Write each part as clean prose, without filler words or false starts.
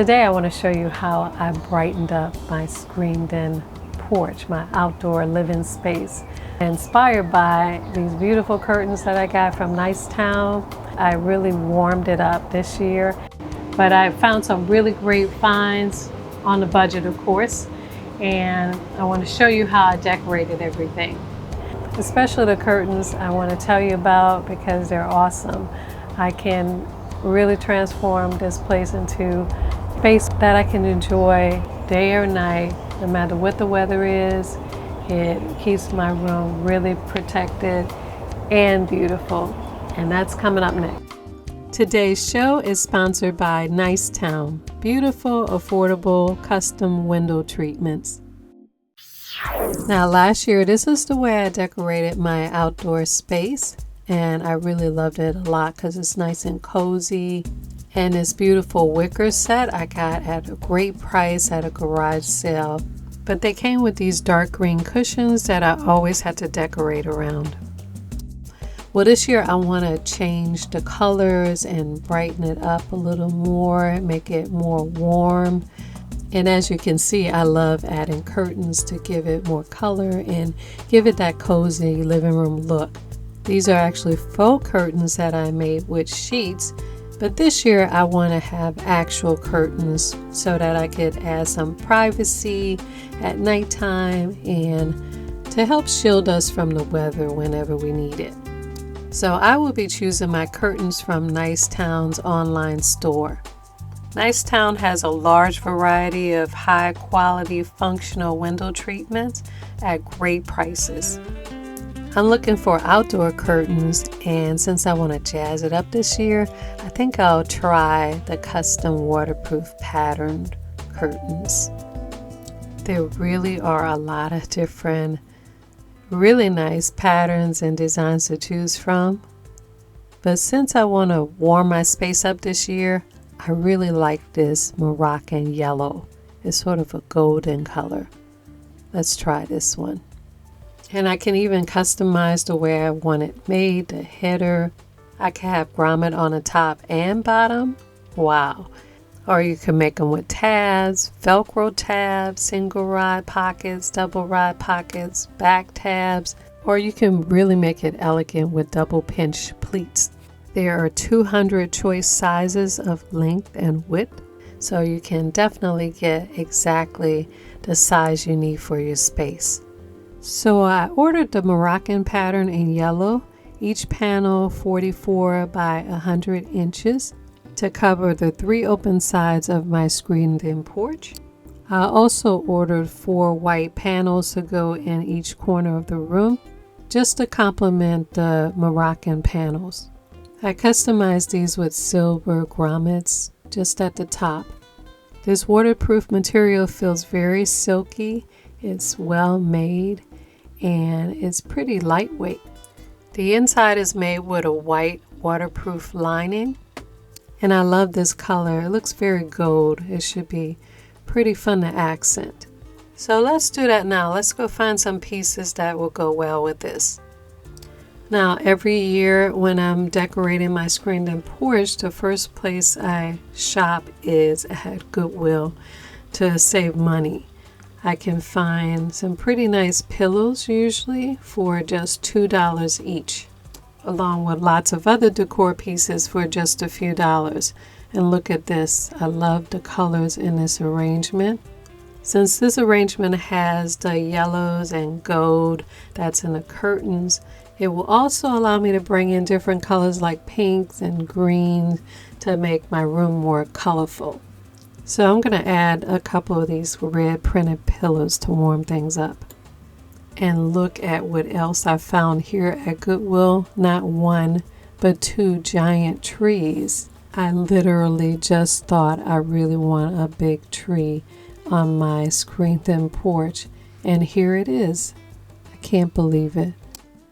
Today I want to show you how I brightened up my screened-in porch, my outdoor living space. Inspired by these beautiful curtains that I got from Nicetown, I really warmed it up this year. But I found some really great finds on the budget, of course, and I want to show you how I decorated everything. Especially the curtains I want to tell you about because they're awesome. I can really transform this place into a space that I can enjoy day or night, no matter what the weather is. It keeps my room really protected and beautiful, and that's coming up next. Today's show is sponsored by Nicetown, beautiful, affordable, custom window treatments. Now last year, this is the way I decorated my outdoor space, and I really loved it a lot because it's nice and cozy. And this beautiful wicker set I got at a great price at a garage sale. But they came with these dark green cushions that I always had to decorate around. Well, this year I want to change the colors and brighten it up a little more, make it more warm. And as you can see, I love adding curtains to give it more color and give it that cozy living room look. These are actually faux curtains that I made with sheets, but this year I want to have actual curtains so that I could add some privacy at nighttime and to help shield us from the weather whenever we need it. So I will be choosing my curtains from Nicetown's online store. Nicetown has a large variety of high quality functional window treatments at great prices. I'm looking for outdoor curtains, and since I want to jazz it up this year, I think I'll try the custom waterproof patterned curtains. There really are a lot of different really nice patterns and designs to choose from. But since I want to warm my space up this year, I really like this Moroccan yellow. It's sort of a golden color. Let's try this one. And I can even customize the way I want it made, the header. I can have grommet on the top and bottom. Wow. Or you can make them with tabs, Velcro tabs, single rod pockets, double rod pockets, back tabs, or you can really make it elegant with double pinch pleats. There are 200 choice sizes of length and width, so you can definitely get exactly the size you need for your space. So I ordered the Moroccan pattern in yellow, each panel 44 by 100 inches to cover the 3 open sides of my screened-in porch. I also ordered 4 white panels to go in each corner of the room, just to complement the Moroccan panels. I customized these with silver grommets just at the top. This waterproof material feels very silky, it's well made, and it's pretty lightweight. The inside is made with a white waterproof lining, and I love this color. It looks very gold. It should be pretty fun to accent. So let's do that now. Let's go find some pieces that will go well with this. Now, every year when I'm decorating my screened-in porch, the first place I shop is at Goodwill to save money. I can find some pretty nice pillows usually for just $2 each, along with lots of other decor pieces for just a few dollars. And look at this. I love the colors in this arrangement. Since this arrangement has the yellows and gold that's in the curtains, it will also allow me to bring in different colors like pinks and greens to make my room more colorful. So I'm going to add a couple of these red printed pillows to warm things up. And look at what else I found here at Goodwill. Not 1, but 2 giant trees. I literally just thought I really want a big tree on my screened-in porch. And here it is. I can't believe it.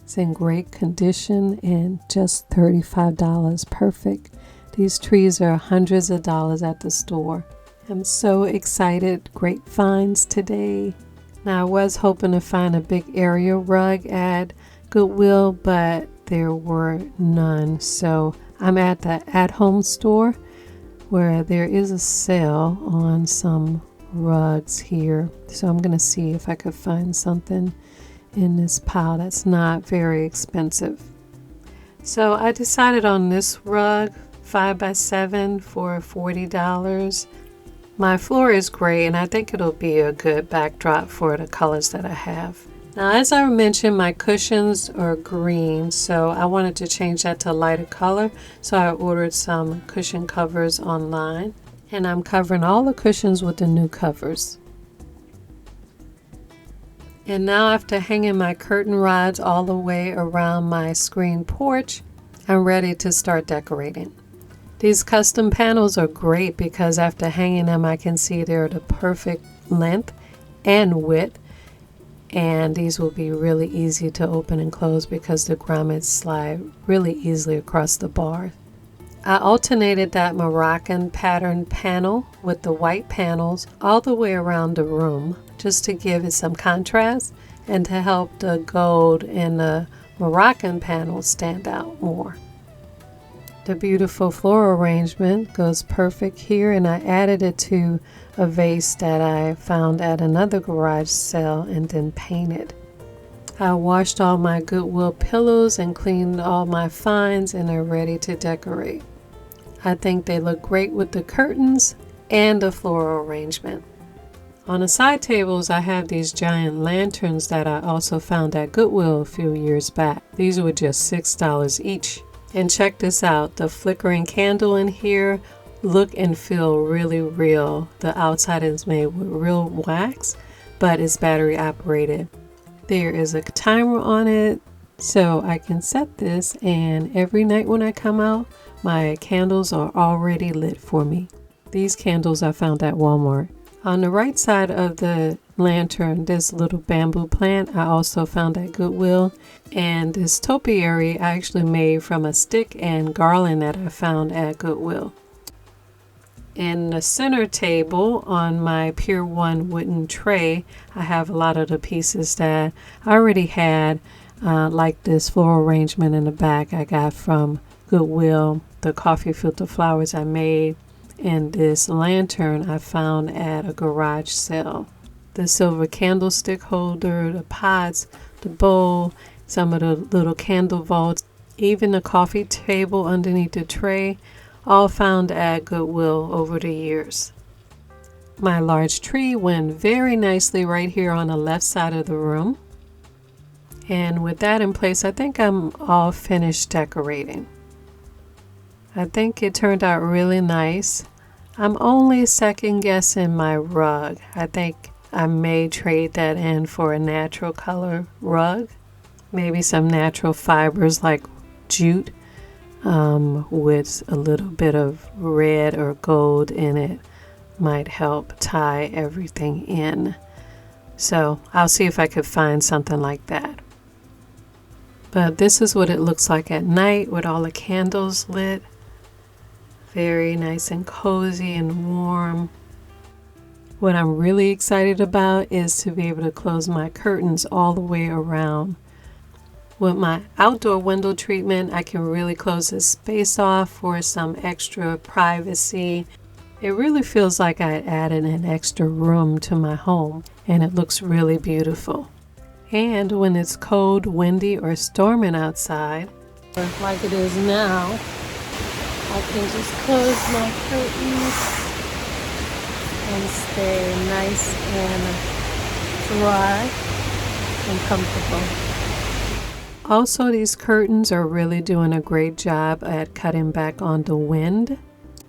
It's in great condition and just $35. Perfect. These trees are hundreds of dollars at the store. I'm so excited. Great finds today. Now I was hoping to find a big area rug at Goodwill, but there were none. So I'm at the at-home store where there is a sale on some rugs here. So I'm going to see if I could find something in this pile that's not very expensive. So I decided on this rug, 5x7 for $40. My floor is gray and I think it'll be a good backdrop for the colors that I have. Now, as I mentioned, my cushions are green, so I wanted to change that to a lighter color. So I ordered some cushion covers online, and I'm covering all the cushions with the new covers. And now, after hanging my curtain rods all the way around my screen porch, I'm ready to start decorating. These custom panels are great because after hanging them, I can see they're the perfect length and width. And these will be really easy to open and close because the grommets slide really easily across the bar. I alternated that Moroccan pattern panel with the white panels all the way around the room just to give it some contrast and to help the gold in the Moroccan panels stand out more. The beautiful floral arrangement goes perfect here, and I added it to a vase that I found at another garage sale and then painted. I washed all my Goodwill pillows and cleaned all my finds, and they're ready to decorate. I think they look great with the curtains and the floral arrangement. On the side tables, I have these giant lanterns that I also found at Goodwill a few years back. These were just $6 each. And check this out, the flickering candle in here look and feel really real. The outside is made with real wax, but it's battery operated. There is a timer on it, so I can set this, and every night when I come out, my candles are already lit for me. These candles I found at Walmart. On the right side of the lantern, this little bamboo plant I also found at Goodwill, and this topiary I actually made from a stick and garland that I found at Goodwill. In the center table on my Pier 1 wooden tray, I have a lot of the pieces that I already had, like this floral arrangement in the back I got from Goodwill, the coffee filter flowers I made, and this lantern I found at a garage sale. The silver candlestick holder, the pots, the bowl, some of the little candle vaults, even the coffee table underneath the tray, all found at Goodwill over the years. My large tree went very nicely right here on the left side of the room. And with that in place, I think I'm all finished decorating. I think it turned out really nice. I'm only second guessing my rug. I think I may trade that in for a natural color rug. Maybe some natural fibers like jute with a little bit of red or gold in it might help tie everything in. So I'll see if I could find something like that. But this is what it looks like at night with all the candles lit. Very nice and cozy and warm. What I'm really excited about is to be able to close my curtains all the way around. With my outdoor window treatment, I can really close this space off for some extra privacy. It really feels like I added an extra room to my home, and it looks really beautiful. And when it's cold, windy, or storming outside, like it is now, I can just close my curtains and stay nice and dry and comfortable. Also, these curtains are really doing a great job at cutting back on the wind.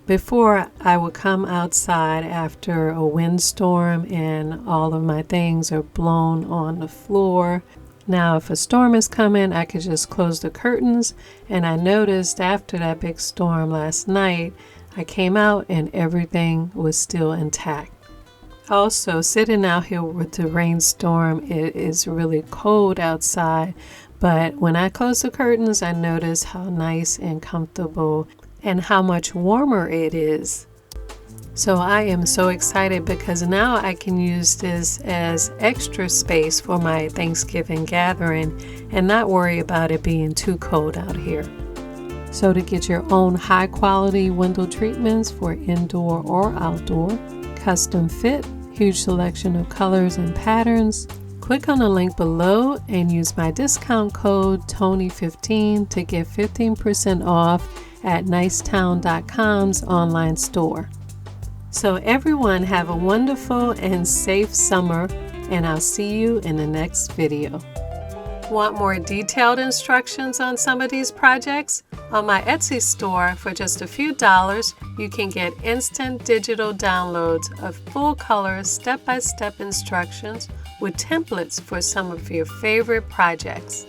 Before, I would come outside after a windstorm and all of my things are blown on the floor. Now, if a storm is coming, I could just close the curtains, and I noticed after that big storm last night, I came out and everything was still intact. Also, sitting out here with the rainstorm, it is really cold outside, but when I close the curtains, I notice how nice and comfortable and how much warmer it is. So I am so excited because now I can use this as extra space for my Thanksgiving gathering and not worry about it being too cold out here. So to get your own high quality window treatments for indoor or outdoor, custom fit, huge selection of colors and patterns, click on the link below and use my discount code Toni15 to get 15% off at Nicetown.com's online store. So everyone have a wonderful and safe summer, and I'll see you in the next video. Want more detailed instructions on some of these projects? On my Etsy store, for just a few dollars, you can get instant digital downloads of full color step-by-step instructions with templates for some of your favorite projects.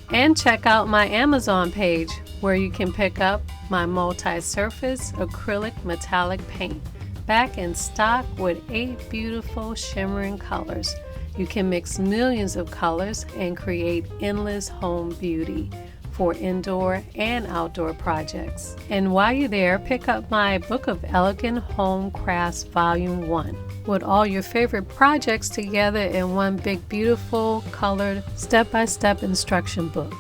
And check out my Amazon page where you can pick up my multi-surface acrylic metallic paint, back in stock with 8 beautiful shimmering colors. You can mix millions of colors and create endless home beauty for indoor and outdoor projects. And while you're there, pick up my Book of Elegant Home Crafts Volume 1 with all your favorite projects together in one big beautiful colored step-by-step instruction book.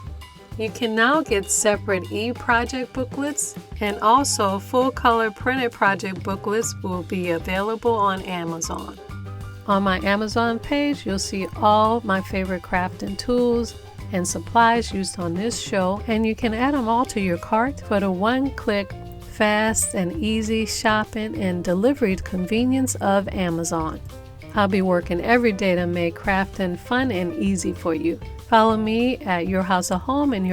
You can now get separate e-project booklets, and also full color printed project booklets will be available on Amazon. On my Amazon page, you'll see all my favorite crafting tools and supplies used on this show, and you can add them all to your cart for the one-click, fast and easy shopping and delivery convenience of Amazon. I'll be working every day to make crafting fun and easy for you. Follow me at Your House of Home and